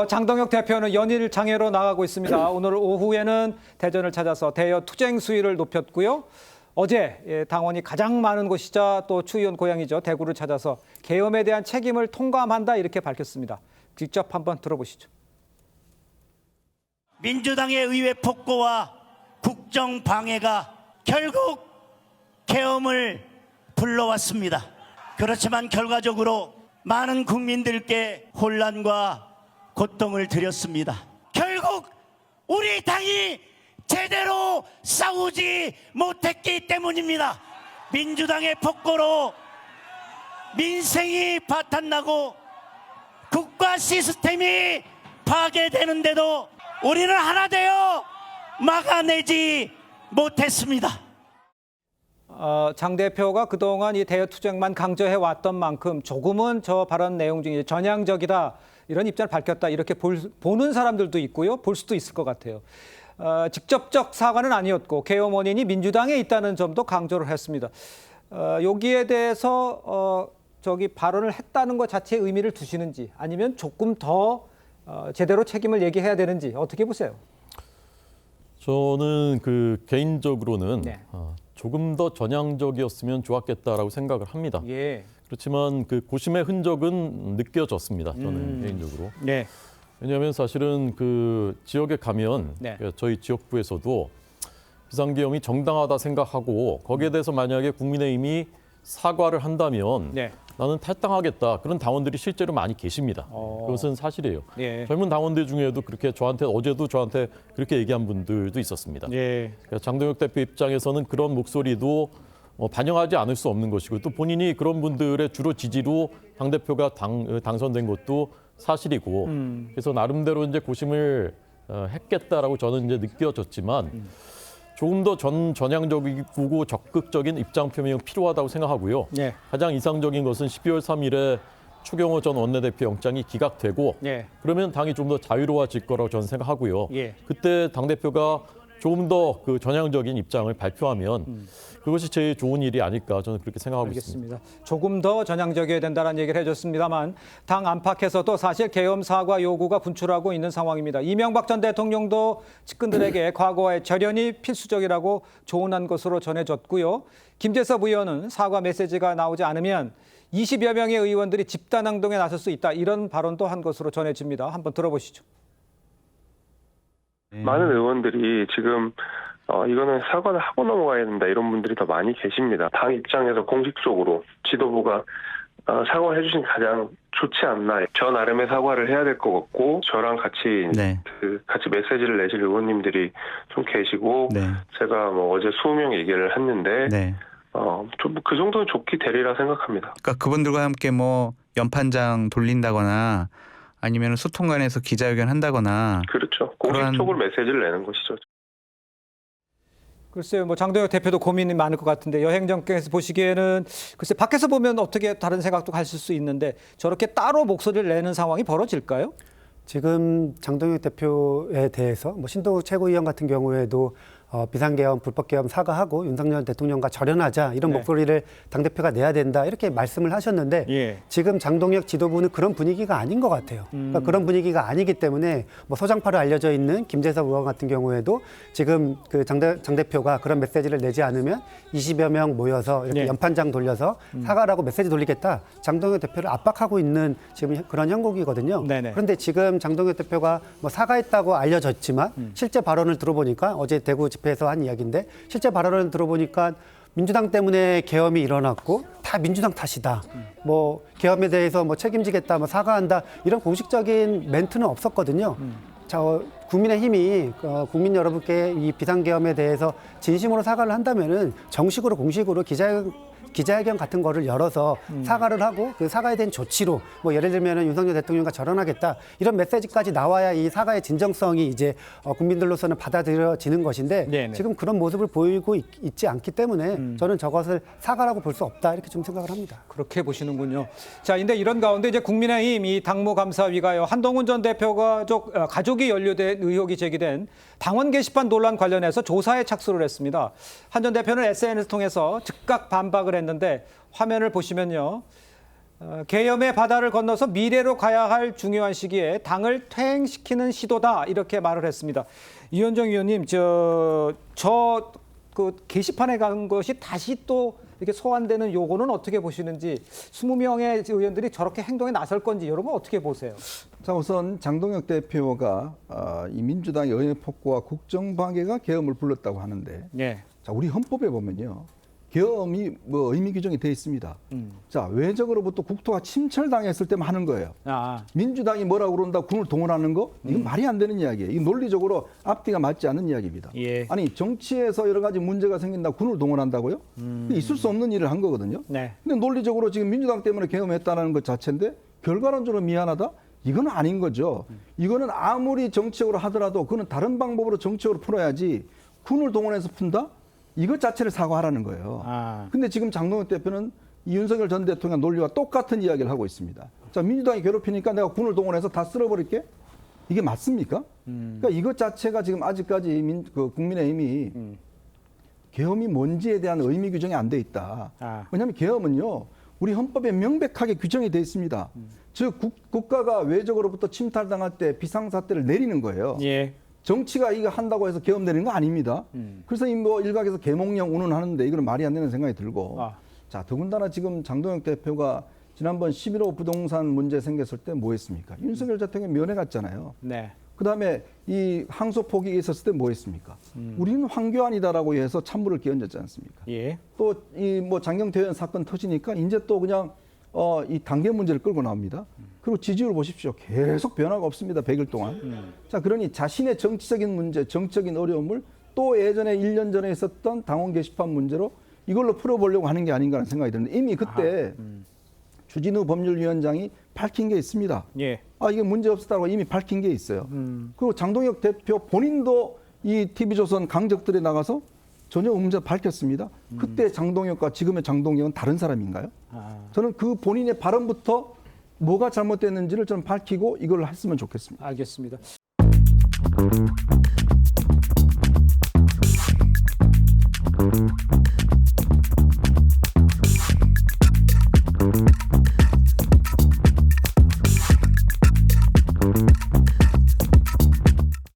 장동혁 대표는 연일 장애로 나가고 있습니다. 오늘 오후에는 대전을 찾아서 대여 투쟁 수위를 높였고요. 어제 당원이 가장 많은 곳이자 또 추의원 고향이죠. 대구를 찾아서 계엄에 대한 책임을 통감한다 이렇게 밝혔습니다. 직접 한번 들어보시죠. 민주당의 의회 폭거와 국정 방해가 결국 계엄을 불러왔습니다. 그렇지만 결과적으로 많은 국민들께 혼란과 고통을 드렸습니다. 결국 우리 당이 제대로 싸우지 못했기 때문입니다. 민주당의 폭거로 민생이 파탄나고 국가 시스템이 파괴되는데도 우리는 하나 되어 막아내지 못했습니다. 장 대표가 그동안 이 대여 투쟁만 강조해 왔던 만큼 조금은 저 발언 내용 중에 전향적이다 이런 입장을 밝혔다 이렇게 보는 사람들도 있고요. 볼 수도 있을 것 같아요. 직접적 사과는 아니었고 계엄 원인이 민주당에 있다는 점도 강조를 했습니다. 여기에 대해서 발언을 했다는 것 자체의 의미를 두시는지 아니면 조금 더 제대로 책임을 얘기해야 되는지 어떻게 보세요? 저는 개인적으로는 네. 조금 더 전향적이었으면 좋았겠다라고 생각을 합니다. 예. 그렇지만 고심의 흔적은 느껴졌습니다. 저는 개인적으로. 네. 왜냐하면 사실은 지역에 가면 네. 저희 지역구에서도 비상계엄이 정당하다 생각하고 거기에 대해서 만약에 국민의힘이 사과를 한다면 네. 나는 탈당하겠다. 그런 당원들이 실제로 많이 계십니다. 그것은 사실이에요. 예. 젊은 당원들 중에도 그렇게 어제도 저한테 그렇게 얘기한 분들도 있었습니다. 예. 그러니까 장동혁 대표 입장에서는 그런 목소리도 반영하지 않을 수 없는 것이고 또 본인이 그런 분들의 주로 지지로 당대표가 당선된 것도 사실이고 그래서 나름대로 이제 고심을 했겠다라고 저는 이제 느껴졌지만 조금 더 전향적이고 적극적인 입장 표명이 필요하다고 생각하고요. 예. 가장 이상적인 것은 12월 3일에 추경호 전 원내대표 영장이 기각되고 예. 그러면 당이 좀 더 자유로워질 거라고 저는 생각하고요. 예. 그때 당대표가 조금 더 전향적인 입장을 발표하면 그것이 제일 좋은 일이 아닐까 저는 그렇게 생각하고 있습니다. 알겠습니다. 조금 더 전향적이어야 된다는 얘기를 해줬습니다만 당 안팎에서도 사실 계엄 사과 요구가 분출하고 있는 상황입니다. 이명박 전 대통령도 측근들에게 과거의 절연이 필수적이라고 조언한 것으로 전해졌고요. 김재섭 의원은 사과 메시지가 나오지 않으면 20여 명의 의원들이 집단 행동에 나설 수 있다. 이런 발언도 한 것으로 전해집니다. 한번 들어보시죠. 많은 의원들이 지금 이거는 사과를 하고 넘어가야 된다 이런 분들이 더 많이 계십니다. 당 입장에서 공식적으로 지도부가 사과해 주신 가장 좋지 않나. 저 나름의 사과를 해야 될 것 같고 저랑 같이 네. 같이 메시지를 내실 의원님들이 좀 계시고 네. 제가 어제 20명 얘기를 했는데 네. 좀 그 정도는 좋게 되리라 생각합니다. 그러니까 그분들과 함께 연판장 돌린다거나 아니면 소통관에서 기자회견 한다거나 그렇죠. 공식적으로 메시지를 내는 것이죠. 글쎄요, 장동혁 대표도 고민이 많을 것 같은데 여행정께서 보시기에는 글쎄 밖에서 보면 어떻게 다른 생각도 가실 수 있는데 저렇게 따로 목소리를 내는 상황이 벌어질까요? 지금 장동혁 대표에 대해서 신동욱 최고위원 같은 경우에도 비상계엄, 불법계엄 사과하고 윤석열 대통령과 절연하자 이런 네. 목소리를 당대표가 내야 된다 이렇게 말씀을 하셨는데 예. 지금 장동혁 지도부는 그런 분위기가 아닌 것 같아요. 그러니까 그런 분위기가 아니기 때문에 소장파로 알려져 있는 김재섭 의원 같은 경우에도 지금 장 대표가 그런 메시지를 내지 않으면 20여 명 모여서 이렇게 네. 연판장 돌려서 사과라고 메시지 돌리겠다. 장동혁 대표를 압박하고 있는 지금 그런 형국이거든요. 네네. 그런데 지금 장동혁 대표가 사과했다고 알려졌지만 실제 발언을 들어보니까 어제 대구 집회에서 한 이야기인데 실제 발언을 들어보니까 민주당 때문에 계엄이 일어났고 다 민주당 탓이다. 계엄에 대해서 책임지겠다, 사과한다 이런 공식적인 멘트는 없었거든요. 자, 국민의힘이 국민 여러분께 이 비상계엄에 대해서 진심으로 사과를 한다면은 정식으로 공식으로 기자회견 같은 거를 열어서 사과를 하고 그 사과에 대한 조치로 예를 들면 윤석열 대통령과 절연하겠다 이런 메시지까지 나와야 이 사과의 진정성이 이제 국민들로서는 받아들여지는 것인데 네네. 지금 그런 모습을 보이고 있지 않기 때문에 저는 저것을 사과라고 볼 수 없다 이렇게 좀 생각을 합니다. 그렇게 보시는군요. 자, 근데 이런 가운데 이제 국민의힘 이 당무감사위가요. 한동훈 전 대표가 가족이 연루된 의혹이 제기된 당원 게시판 논란 관련해서 조사에 착수를 했습니다. 한 전 대표는 SNS 통해서 즉각 반박을 했는데 화면을 보시면요. 계엄의 바다를 건너서 미래로 가야 할 중요한 시기에 당을 퇴행시키는 시도다 이렇게 말을 했습니다. 이현정 의원님, 그 게시판에 간 것이 다시 또 이렇게 소환되는 요거는 어떻게 보시는지 20명의 의원들이 저렇게 행동에 나설 건지 여러분 어떻게 보세요? 자, 우선 장동혁 대표가 이 민주당의 의회 폭거와 국정방해가 계엄을 불렀다고 하는데 네. 자, 우리 헌법에 보면요. 계엄이 뭐 의미 규정이 돼 있습니다. 자, 외적으로부터 국토가 침철당했을 때만 하는 거예요. 민주당이 뭐라고 그런다 군을 동원하는 거? 이건 말이 안 되는 이야기예요. 이건 논리적으로 앞뒤가 맞지 않는 이야기입니다. 예. 아니 정치에서 여러 가지 문제가 생긴다 군을 동원한다고요? 있을 수 없는 일을 한 거거든요. 네. 근데 논리적으로 지금 민주당 때문에 계엄했다는 것 자체인데 결과론적으로 미안하다? 이건 아닌 거죠. 이거는 아무리 정치적으로 하더라도 그거는 다른 방법으로 정치적으로 풀어야지 군을 동원해서 푼다? 이것 자체를 사과하라는 거예요. 근데 지금 장동혁 대표는 윤석열 전 대통령 논리와 똑같은 이야기를 하고 있습니다. 자, 민주당이 괴롭히니까 내가 군을 동원해서 다 쓸어버릴게? 이게 맞습니까? 그러니까 이것 자체가 지금 아직까지 국민의힘이 계엄이 뭔지에 대한 의미 규정이 안 돼 있다. 왜냐하면 계엄은요, 우리 헌법에 명백하게 규정이 돼 있습니다. 즉 국가가 외적으로부터 침탈당할 때 비상사태를 내리는 거예요. 예. 정치가 이거 한다고 해서 계엄되는 거 아닙니다. 그래서 뭐 일각에서 계몽령 운운하는데 이거는 말이 안 되는 생각이 들고. 자, 더군다나 지금 장동혁 대표가 지난번 11호 부동산 문제 생겼을 때 뭐 했습니까? 윤석열 대통령이 면회 갔잖아요. 네. 그다음에 이 항소 포기가 있었을 때 뭐 했습니까? 우리는 황교안이다라고 해서 찬물을 끼얹었지 않습니까? 예. 또 이 뭐 장경태 의원 사건 터지니까 이제 또 그냥 이 단계 문제를 끌고 나옵니다. 그리고 지지율 보십시오. 계속 변화가 없습니다. 100일 동안. 자, 그러니 자신의 정치적인 문제, 정치적인 어려움을 또 예전에 1년 전에 있었던 당원 게시판 문제로 이걸로 풀어보려고 하는 게 아닌가 하는 생각이 드는데 이미 그때 주진우 법률위원장이 밝힌 게 있습니다. 예. 이게 문제 없었다고 이미 밝힌 게 있어요. 그리고 장동혁 대표 본인도 이 TV조선 강적들에 나가서 전혀 문제 밝혔습니다. 그때 장동혁과 지금의 장동혁은 다른 사람인가요? 저는 그 본인의 발언부터 뭐가 잘못됐는지를 좀 밝히고 이걸 했으면 좋겠습니다. 알겠습니다.